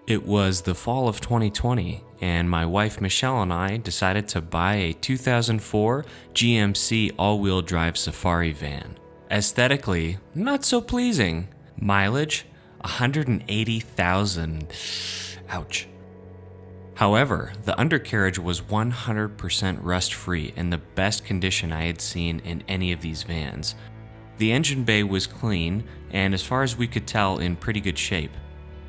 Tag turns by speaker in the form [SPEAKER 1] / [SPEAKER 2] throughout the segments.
[SPEAKER 1] It was the fall of 2020, and my wife Michelle and I decided to buy a 2004 GMC all-wheel drive Safari van. Aesthetically, not so pleasing. Mileage, 180,000. Ouch. However, the undercarriage was 100% rust-free and the best condition I had seen in any of these vans. The engine bay was clean, and as far as we could tell, in pretty good shape.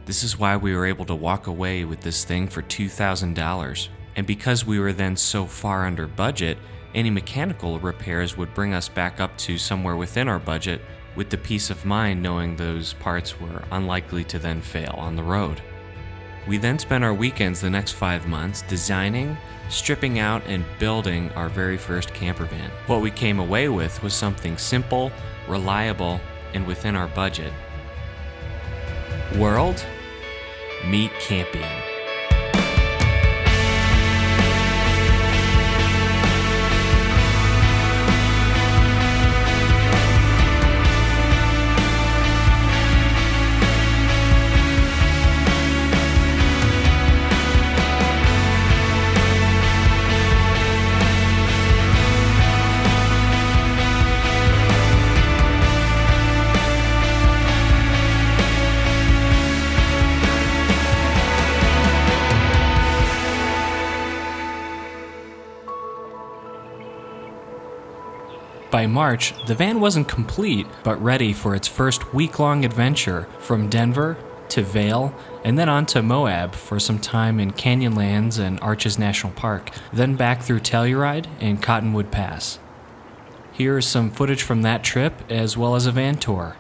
[SPEAKER 1] This is why we were able to walk away with this thing for $2,000. And because we were then so far under budget, any mechanical repairs would bring us back up to somewhere within our budget, with the peace of mind knowing those parts were unlikely to then fail on the road. We then spent our weekends the next 5 months designing, stripping out, and building our very first camper van. What we came away with was something simple, reliable, and within our budget. World, meet CAMPION. By March, the van wasn't complete, but ready for its first week-long adventure from Denver to Vail, and then on to Moab for some time in Canyonlands and Arches National Park, then back through Telluride and Cottonwood Pass. Here is some footage from that trip, as well as a van tour.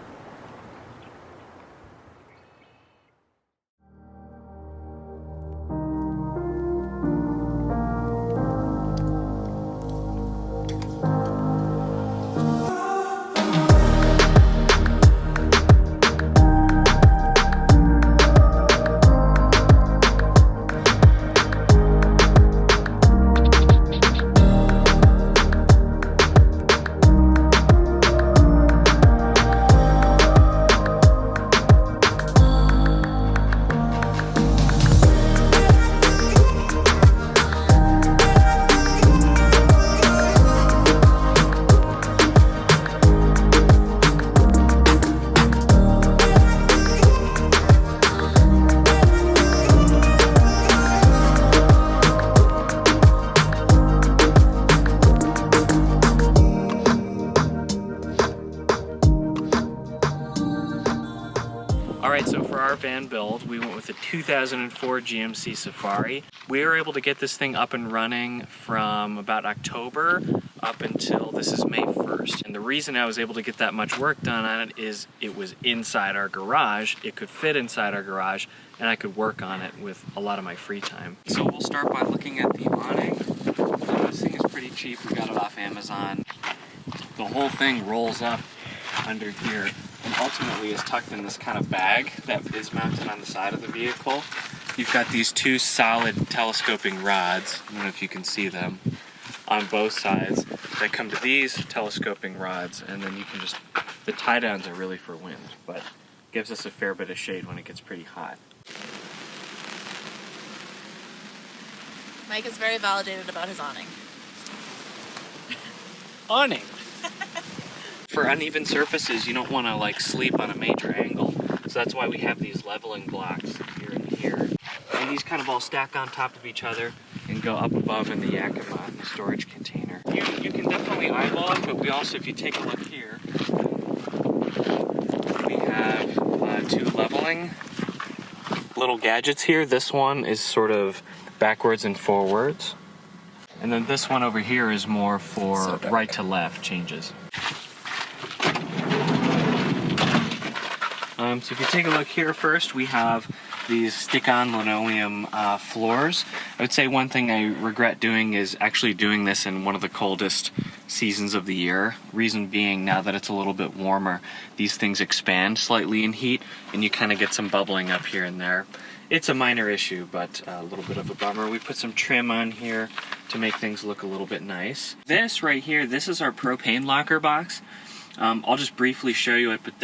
[SPEAKER 1] Alright, so for our van build, we went with a 2004 GMC Safari. We were able to get this thing up and running from about October up until this is May 1st. And the reason I was able to get that much work done on it is it was inside our garage. It could fit inside our garage, and I could work on it with a lot of my free time. So we'll start by looking at the awning. This thing is pretty cheap. We got it off Amazon. The whole thing rolls up under here and ultimately is tucked in this kind of bag that is mounted on the side of the vehicle. You've got these two solid telescoping rods, I don't know if you can see them, on both sides that come to these telescoping rods, and then you can just, the tie downs are really for wind, but gives us a fair bit of shade when it gets pretty hot.
[SPEAKER 2] Mike is very validated about his awning.
[SPEAKER 1] Awning! For uneven surfaces, you don't want to like sleep on a major angle, so that's why we have these leveling blocks here and here. And these kind of all stack on top of each other and go up above in the Yakima, in the storage container. You can definitely eyeball it, but we also, if you take a look here, we have two leveling little gadgets here. This one is sort of backwards and forwards. And then this one over here is more for right to left changes. So if you take a look here first, we have these stick-on linoleum floors. I would say one thing I regret doing is actually doing this in one of the coldest seasons of the year. Reason being, now that it's a little bit warmer, these things expand slightly in heat, and you kind of get some bubbling up here and there. It's a minor issue, but a little bit of a bummer. We put some trim on here to make things look a little bit nice. This right here, this is our propane locker box. I'll just briefly show you it, but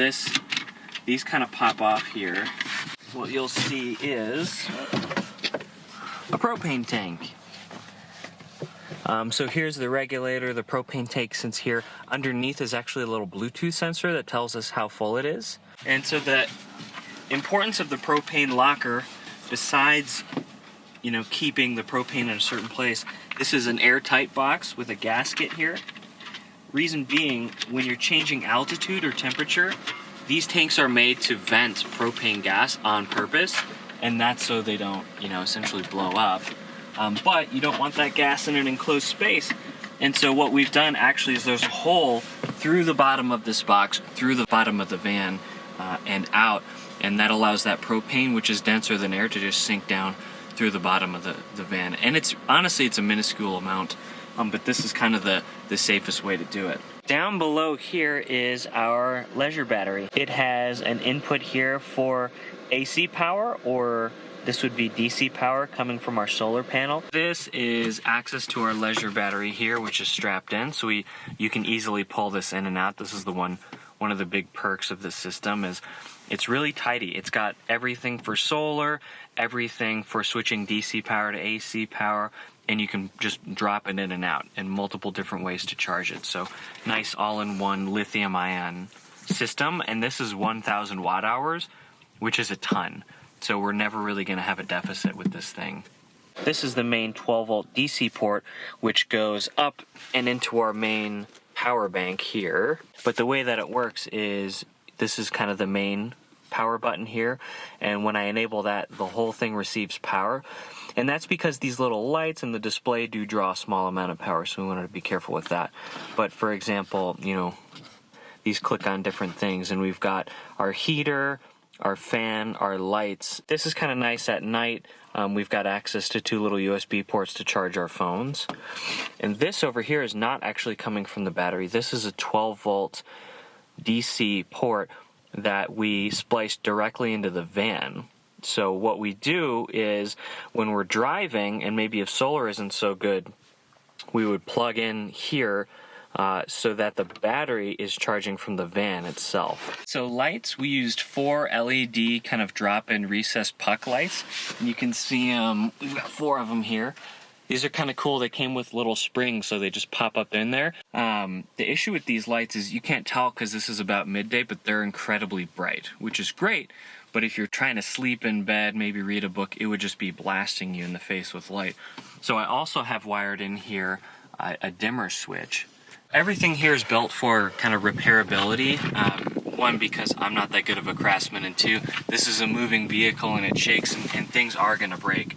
[SPEAKER 1] these kind of pop off here. what you'll see is a propane tank. So here's the regulator. The propane tank sits here. Underneath is actually a little Bluetooth sensor that tells us how full it is. And so the importance of the propane locker, besides, you know, keeping the propane in a certain place, this is an airtight box with a gasket here. Reason being, when you're changing altitude or temperature, these tanks are made to vent propane gas on purpose, and that's so they don't, you know, essentially blow up. But you don't want that gas in an enclosed space. And so what we've done actually is there's a hole through the bottom of this box, through the bottom of the van, and out. And that allows that propane, which is denser than air, to just sink down through the bottom of the van. And it's honestly, it's a minuscule amount, but this is kind of the safest way to do it. Down below here is our leisure battery. It has an input here for AC power, or this would be DC power coming from our solar panel. This is access to our leisure battery here, which is strapped in, so you can easily pull this in and out. This is the one of the big perks of this system is it's really tidy. It's got everything for solar, everything for switching DC power to AC power, and you can just drop it in and out in multiple different ways to charge it. So nice all-in-one lithium-ion system, and this is 1,000 watt hours, which is a ton. So we're never really going to have a deficit with this thing. This is the main 12-volt DC port, which goes up and into our main power bank here. But the way that it works is this is kind of the main power button here, and when I enable that, the whole thing receives power. And that's because these little lights and the display do draw a small amount of power, so we wanted to be careful with that. But for example, you know, these click on different things, and we've got our heater, our fan, our lights. This is kind of nice at night. We've got access to 2 little USB ports to charge our phones. And this over here is not actually coming from the battery. This is a 12-volt DC port that we spliced directly into the van. So what we do is when we're driving, and maybe if solar isn't so good, we would plug in here so that the battery is charging from the van itself. So lights, we used 4 LED kind of drop-in recessed puck lights. And you can see we've got 4 of them here. These are kind of cool. They came with little springs, so they just pop up in there. The issue with these lights is you can't tell because this is about midday, but they're incredibly bright, which is great. But if you're trying to sleep in bed, maybe read a book, it would just be blasting you in the face with light. So I also have wired in here a dimmer switch. Everything here is built for kind of repairability. One, because I'm not that good of a craftsman, and 2, this is a moving vehicle and it shakes and things are going to break.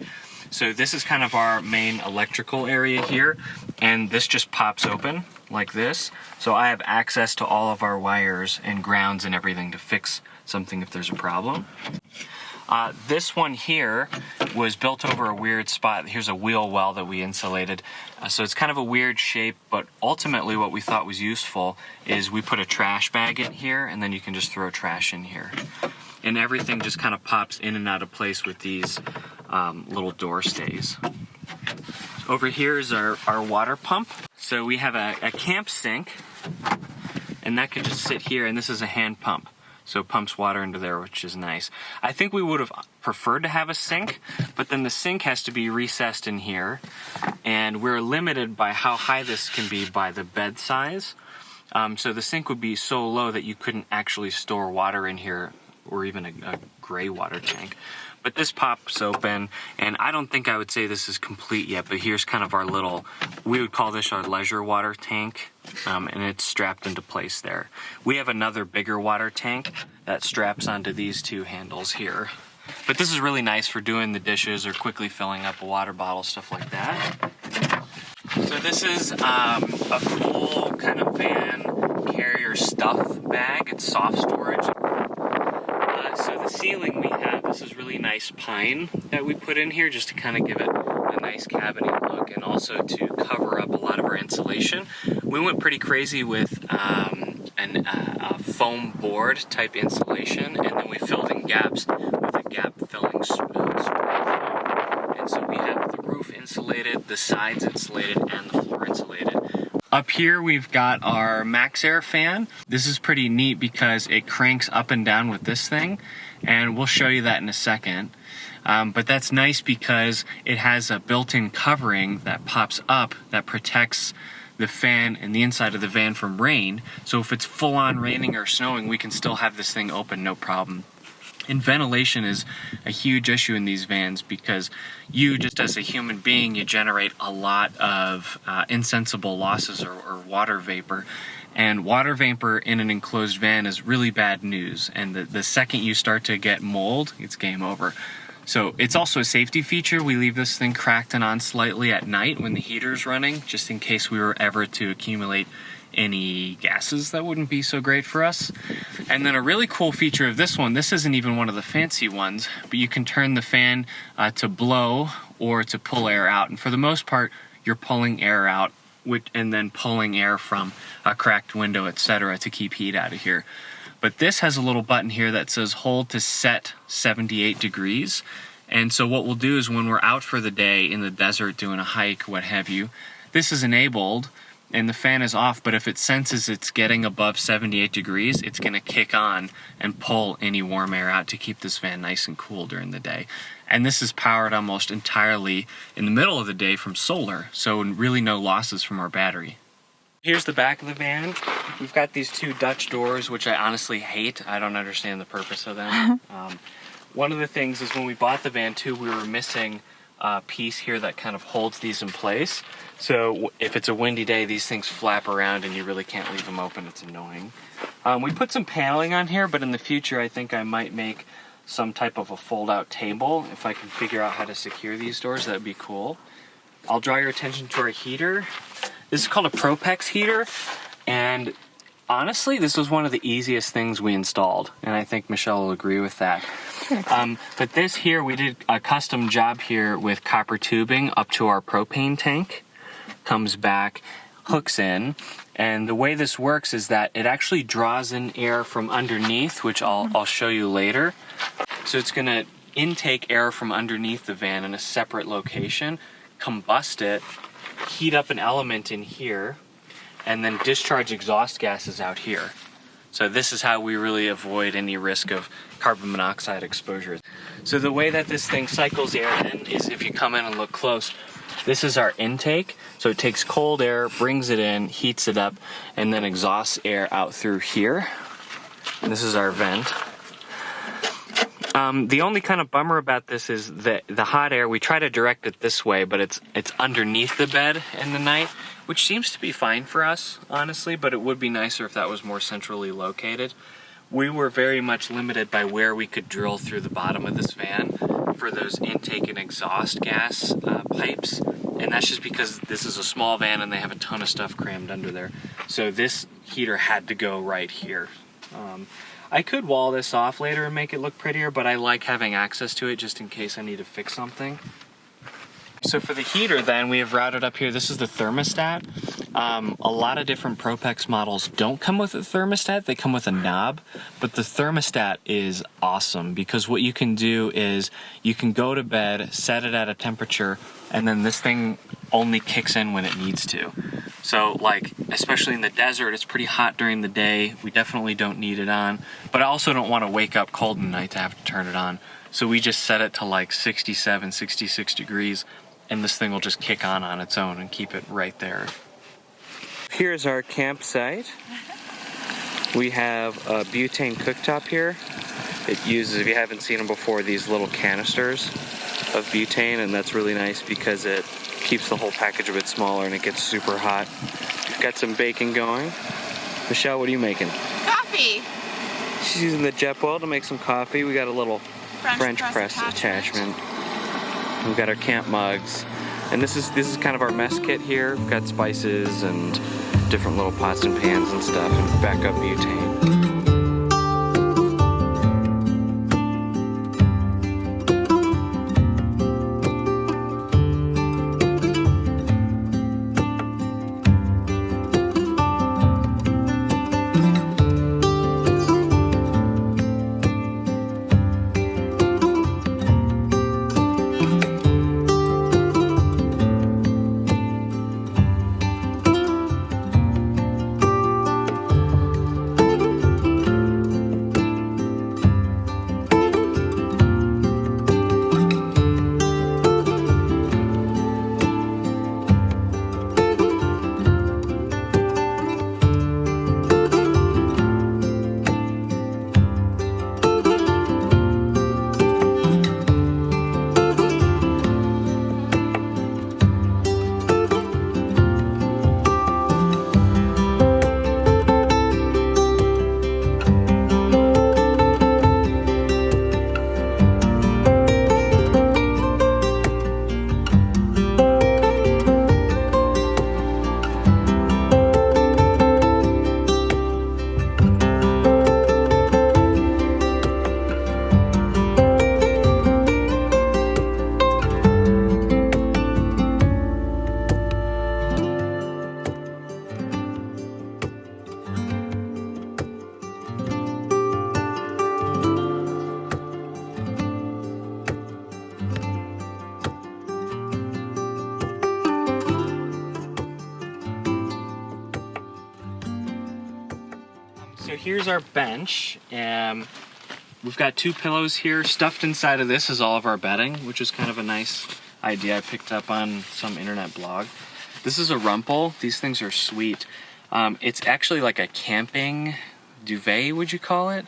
[SPEAKER 1] So this is kind of our main electrical area here, and this just pops open like this. So I have access to all of our wires and grounds and everything to fix something if there's a problem. This one here was built over a weird spot. Here's a wheel well that we insulated. So it's kind of a weird shape, but ultimately what we thought was useful is we put a trash bag in here, and then you can just throw trash in here. And everything just kind of pops in and out of place with these little door stays. Over here is our water pump. So we have a camp sink, and that can just sit here, and this is a hand pump. So it pumps water into there, which is nice. I think we would have preferred to have a sink, but then the sink has to be recessed in here, and we're limited by how high this can be by the bed size. So the sink would be so low that you couldn't actually store water in here, or even a gray water tank. But this pops open, and I don't think I would say this is complete yet, but here's kind of our little, we would call this our leisure water tank, and it's strapped into place there. We have another bigger water tank that straps onto these 2 handles here. But this is really nice for doing the dishes or quickly filling up a water bottle, stuff like that. So this is a cool kind of van carrier stuff bag. It's soft storage. So the ceiling we have, this is really nice pine that we put in here just to kind of give it a nice cabinet look, and also to cover up a lot of our insulation. We went pretty crazy with a foam board type insulation, and then we filled in gaps with a gap filling spray foam. And so we have the roof insulated, the sides insulated, and the floor insulated Up here we've got our Max Air fan. This is pretty neat because it cranks up and down with this thing, and we'll show you that in a second. But that's nice because it has a built-in covering that pops up that protects the fan and the inside of the van from rain. So if it's full-on raining or snowing, we can still have this thing open, no problem. And ventilation is a huge issue in these vans because you, just as a human being, you generate a lot of insensible losses or water vapor. And water vapor in an enclosed van is really bad news. And the second you start to get mold, it's game over. So it's also a safety feature. We leave this thing cracked and on slightly at night when the heater's running, just in case we were ever to accumulate any gases that wouldn't be so great for us. And then a really cool feature of this one, this isn't even one of the fancy ones, but you can turn the fan to blow or to pull air out. And for the most part, you're pulling air out and then pulling air from a cracked window, etc., to keep heat out of here. But this has a little button here that says hold to set 78 degrees. And so what we'll do is when we're out for the day in the desert doing a hike, what have you, this is enabled and the fan is off, but if it senses it's getting above 78 degrees, it's going to kick on and pull any warm air out to keep this van nice and cool during the day. And this is powered almost entirely in the middle of the day from solar, so really no losses from our battery. Here's the back of the van. We've got these two Dutch doors, which I honestly hate. I don't understand the purpose of them. One of the things is when we bought the van too, we were missing a piece here that kind of holds these in place. So if it's a windy day, these things flap around and you really can't leave them open. It's annoying. We put some paneling on here, but in the future I think I might make some type of a fold-out table. If I can figure out how to secure these doors, that would be cool. I'll draw your attention to our heater. This is called a Propex heater, and honestly, this was one of the easiest things we installed, and I think Michelle will agree with that. But this here, we did a custom job here with copper tubing up to our propane tank. Comes back, hooks in, and the way this works is that it actually draws in air from underneath, which I'll show you later. So it's going to intake air from underneath the van in a separate location, combust it, heat up an element in here, and then discharge exhaust gases out here. So this is how we really avoid any risk of carbon monoxide exposure. So the way that this thing cycles air in is, if you come in and look close, this is our intake. So it takes cold air, brings it in, heats it up, and then exhausts air out through here. And this is our vent. The only kind of bummer about this is that the hot air, we try to direct it this way, but it's underneath the bed in the night, which seems to be fine for us, honestly, but it would be nicer if that was more centrally located. We were very much limited by where we could drill through the bottom of this van for those intake and exhaust gas pipes, and that's just because this is a small van and they have a ton of stuff crammed under there. So this heater had to go right here. I could wall this off later and make it look prettier, but I like having access to it just in case I need to fix something. So for the heater then, we have routed up here, this is the thermostat. A lot of different Propex models don't come with a thermostat, they come with a knob, but the thermostat is awesome because what you can do is you can go to bed, set it at a temperature, and then this thing only kicks in when it needs to. So like, especially in the desert, it's pretty hot during the day, we definitely don't need it on, but I also don't want to wake up cold in the night to have to turn it on. So we just set it to like 67, 66 degrees, and this thing will just kick on its own and keep it right there. Here's our campsite. We have a butane cooktop here. It uses, if you haven't seen them before, these little canisters of butane, and that's really nice because it keeps the whole package a bit smaller and it gets super hot. We've got some bacon going. Michelle, what are you making?
[SPEAKER 2] Coffee.
[SPEAKER 1] She's using the Jetboil to make some coffee. We got a little French press attachment. We've got our camp mugs, and this is kind of our mess kit here. We've got spices and different little pots and pans and stuff, and backup butane. here's our bench. We've got 2 pillows here. Stuffed inside of this is all of our bedding, which is kind of a nice idea I picked up on some internet blog. This is a Rumpel. These things are sweet. It's actually like a camping duvet, would you call it?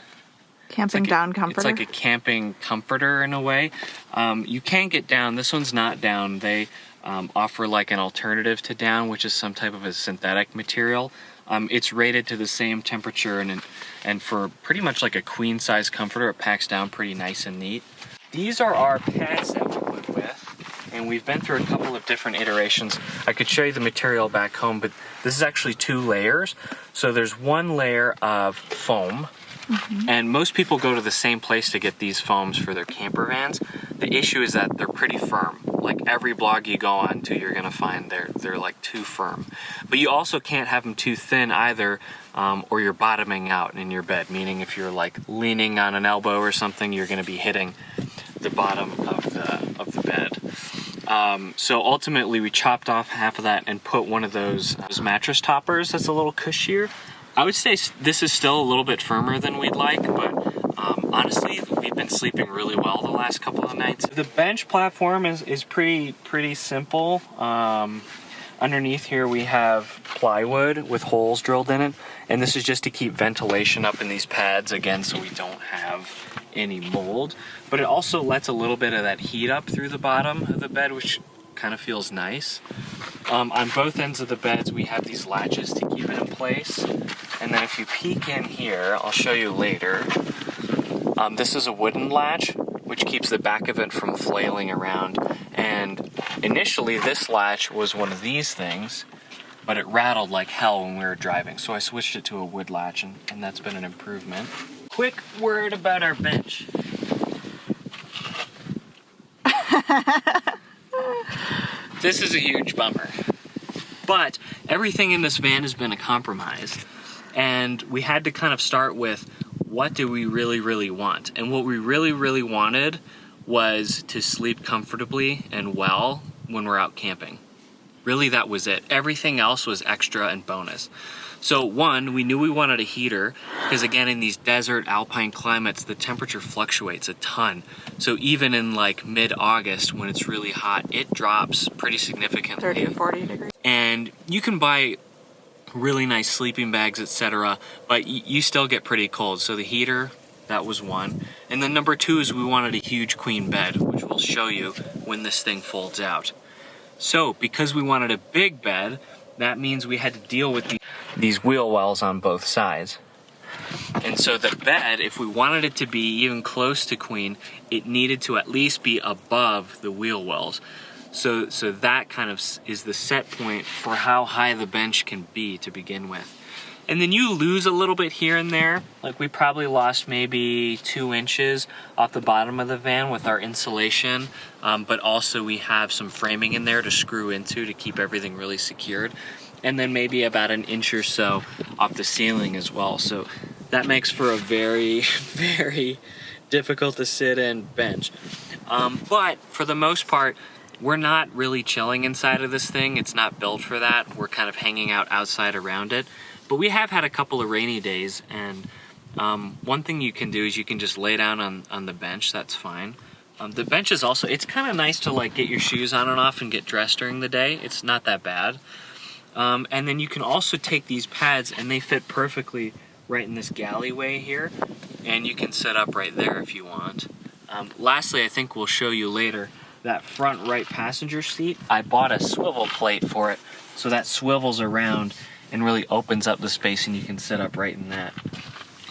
[SPEAKER 3] Camping down comforter?
[SPEAKER 1] It's like a camping comforter in a way. You can get down. This one's not down. They offer like an alternative to down, which is some type of a synthetic material. It's rated to the same temperature, and for pretty much like a queen size comforter, it packs down pretty nice and neat. These are our pads that we went with, and we've been through a couple of different iterations. I could show you the material back home, but this is actually 2 layers. So there's 1 layer of foam, and most people go to the same place to get these foams for their camper vans. The issue is that they're pretty firm. Like every blog you go on to, you're gonna find they're like too firm. But you also can't have them too thin either, or you're bottoming out in your bed, meaning if you're like leaning on an elbow or something, you're gonna be hitting the bottom of the bed. So ultimately we chopped off half of that and put one of those mattress toppers that's a little cushier. I would say this is still a little bit firmer than we'd like, but honestly, we've been sleeping really well the last couple of nights. The bench platform is pretty simple. Underneath here we have plywood with holes drilled in it, and this is just to keep ventilation up in these pads, again, so we don't have any mold. But it also lets a little bit of that heat up through the bottom of the bed, which kind of feels nice. On both ends of the beds we have these latches to keep it in place, and then if you peek in here, I'll show you later, this is a wooden latch which keeps the back of it from flailing around, and initially this latch was one of these things, but it rattled like hell when we were driving, so I switched it to a wood latch, and that's been an improvement. Quick word about our bench. This is a huge bummer, but everything in this van has been a compromise, and we had to kind of start with what do we really want. And what we really wanted was to sleep comfortably and well when we're out camping. Really, that was it. Everything else was extra and bonus. So 1, we knew we wanted a heater because, again, in these desert alpine climates, the temperature fluctuates a ton. So even in like mid-August when it's really hot, it drops pretty significantly.
[SPEAKER 3] 30 to 40 degrees.
[SPEAKER 1] And you can buy really nice sleeping bags, etc., but you still get pretty cold. So the heater, that was 1. And then number 2 is we wanted a huge queen bed, which we'll show you when this thing folds out. So because we wanted a big bed, that means we had to deal with these wheel wells on both sides. And so the bed, if we wanted it to be even close to queen, it needed to at least be above the wheel wells. So that kind of is the set point for how high the bench can be to begin with. And then you lose a little bit here and there. Like we probably lost maybe 2 inches off the bottom of the van with our insulation, but also we have some framing in there to screw into to keep everything really secured. And then maybe about 1 inch or so off the ceiling as well. So that makes for a very, very difficult to sit in bench. But for the most part, we're not really chilling inside of this thing. It's not built for that. We're kind of hanging out outside around it. But we have had a couple of rainy days, and one thing you can do is you can just lay down on the bench. That's fine. The bench is also, it's kind of nice to like get your shoes on and off and get dressed during the day. It's not that bad. And then you can also take these pads, and they fit perfectly right in this galleyway here, and you can set up right there if you want. Lastly, I think we'll show you later, that front right passenger seat, I bought a swivel plate for it, so that swivels around and really opens up the space, and you can sit up right in that.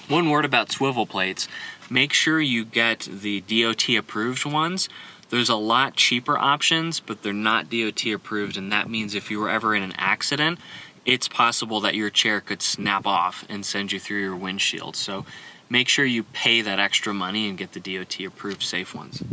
[SPEAKER 1] One word about swivel plates, make sure you get the DOT approved ones. There's a lot cheaper options, but they're not DOT approved, and that means if you were ever in an accident, it's possible that your chair could snap off and send you through your windshield. So make sure you pay that extra money and get the DOT approved safe ones.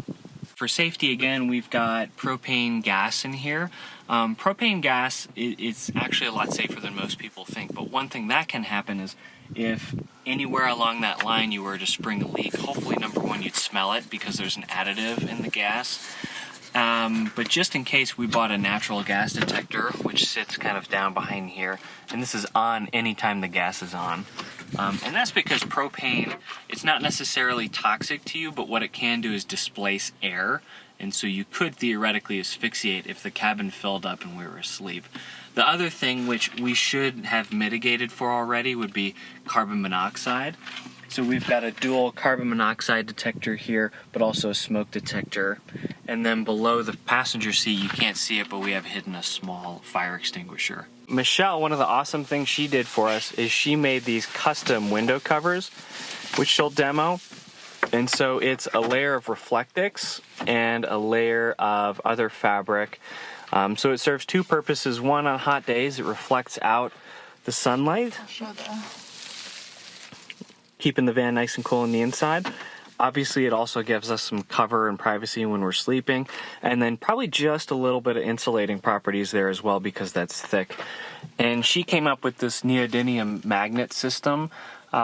[SPEAKER 1] For safety, again, we've got propane gas in here. Propane gas is actually a lot safer than most people think, but one thing that can happen is if anywhere along that line you were to spring a leak, hopefully, number 1, you'd smell it because there's an additive in the gas. But just in case, we bought a natural gas detector, which sits kind of down behind here, and this is on anytime the gas is on. And that's because propane, it's not necessarily toxic to you, but what it can do is displace air. And so you could theoretically asphyxiate if the cabin filled up and we were asleep. The other thing which we should have mitigated for already would be carbon monoxide. So we've got a dual carbon monoxide detector here, but also a smoke detector. And then below the passenger seat, you can't see it, but we have hidden a small fire extinguisher. Michelle, one of the awesome things she did for us is she made these custom window covers, which she'll demo. And so it's a layer of Reflectix and a layer of other fabric. So it serves two purposes. One, on hot days, it reflects out the sunlight, keeping the van nice and cool on the inside. Obviously, it also gives us some cover and privacy when we're sleeping. And then probably just a little bit of insulating properties there as well because that's thick. And she came up with this neodymium magnet system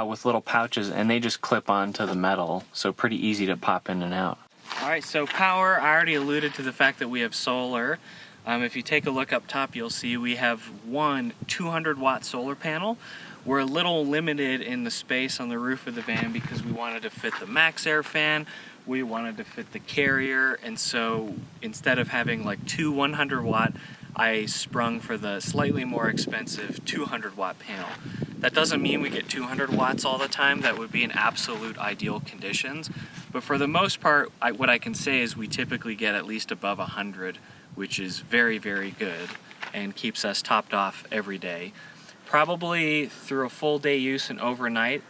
[SPEAKER 1] with little pouches, and they just clip onto the metal. So pretty easy to pop in and out. All right, so power, I already alluded to the fact that we have solar. If you take a look up top, you'll see we have one 200-watt solar panel. We're a little limited in the space on the roof of the van because we wanted to fit the max air fan, we wanted to fit the carrier, and so instead of having like two 100-watt, I sprung for the slightly more expensive 200-watt panel. That doesn't mean we get 200 watts all the time. That would be in absolute ideal conditions. But for the most part, what I can say is we typically get at least above 100, which is very, very good and keeps us topped off every day. Probably through a full day use and overnight,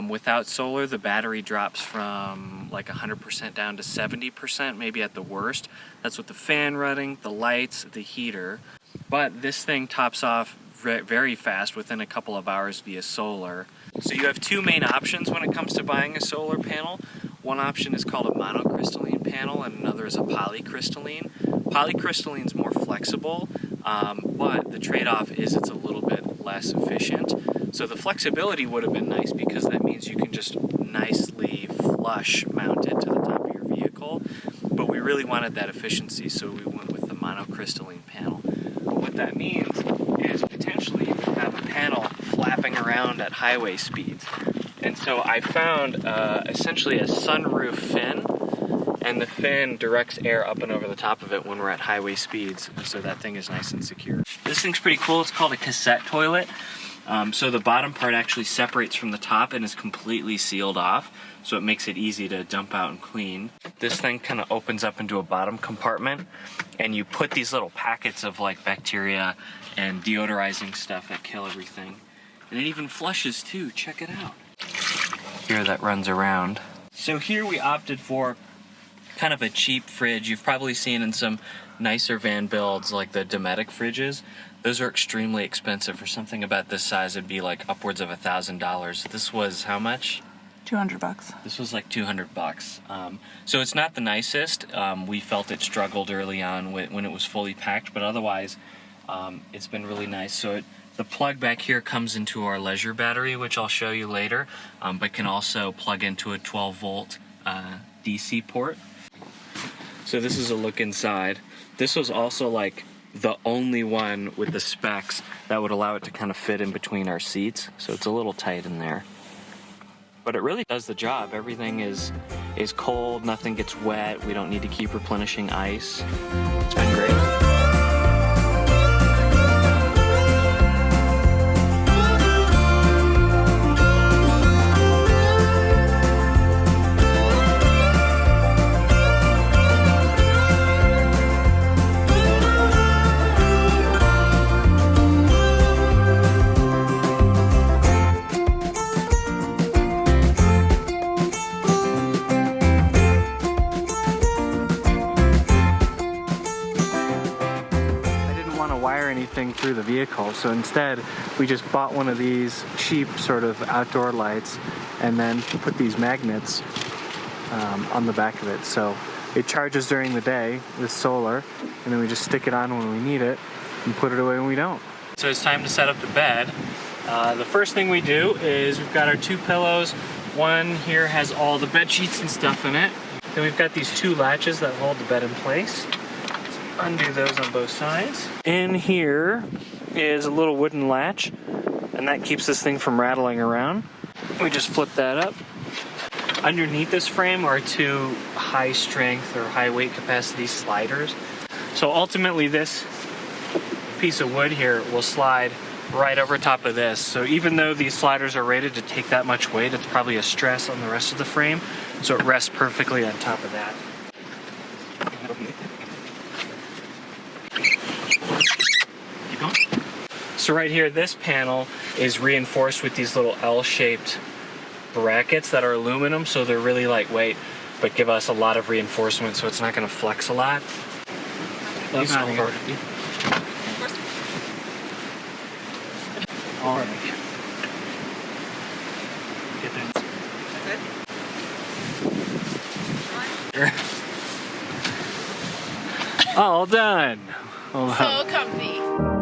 [SPEAKER 1] without solar, the battery drops from like 100% down to 70%, maybe at the worst. That's with the fan running, the lights, the heater. But this thing tops off very fast within a couple of hours via solar. So you have two main options when it comes to buying a solar panel. One option is called a monocrystalline panel and another is a polycrystalline. Polycrystalline is more flexible, but the trade-off is it's a little bit less efficient. So the flexibility would have been nice because that means you can just nicely flush mount it to the top of your vehicle. But we really wanted that efficiency, so we went with the monocrystalline panel. But what that means is potentially you could have a panel flapping around at highway speeds. And so I found essentially a sunroof fin, and the fin directs air up and over the top of it when we're at highway speeds, so that thing is nice and secure. This thing's pretty cool. It's called a cassette toilet. So the bottom part actually separates from the top and is completely sealed off, so it makes it easy to dump out and clean. This thing kind of opens up into a bottom compartment, and you put these little packets of like bacteria and deodorizing stuff that kill everything. And it even flushes too, check it out. Here that runs around. So here we opted for kind of a cheap fridge. You've probably seen in some nicer van builds like the Dometic fridges. Those are extremely expensive. For something about this size, it'd be like upwards of $1,000. This was how much?
[SPEAKER 3] $200.
[SPEAKER 1] This was like $200. So it's not the nicest. We felt it struggled early on when it was fully packed, but otherwise it's been really nice. So the plug back here comes into our leisure battery, which I'll show you later, but can also plug into a 12-volt DC port. So this is a look inside. This was also like the only one with the specs that would allow it to kind of fit in between our seats. So it's a little tight in there. But it really does the job. Everything is cold, nothing gets wet, we don't need to keep replenishing ice. It's been great. Through the vehicle, so instead we just bought one of these cheap sort of outdoor lights and then put these magnets on the back of it, so it charges during the day with solar, and then we just stick it on when we need it and put it away when we don't. So it's time to set up the bed. The first thing we do is we've got our two pillows. One here has all the bed sheets and stuff in it. Then we've got these two latches that hold the bed in place. Undo those on both sides. In here is a little wooden latch, and that keeps this thing from rattling around. We just flip that up. Underneath this frame are two high strength or high weight capacity sliders. So ultimately this piece of wood here will slide right over top of this. So even though these sliders are rated to take that much weight, it's probably a stress on the rest of the frame. So it rests perfectly on top of that. Keep going. So right here, this panel is reinforced with these little L-shaped brackets that are aluminum, so they're really lightweight, but give us a lot of reinforcement, so it's not going to flex a lot. All right. Get that. All done.
[SPEAKER 2] So comfy.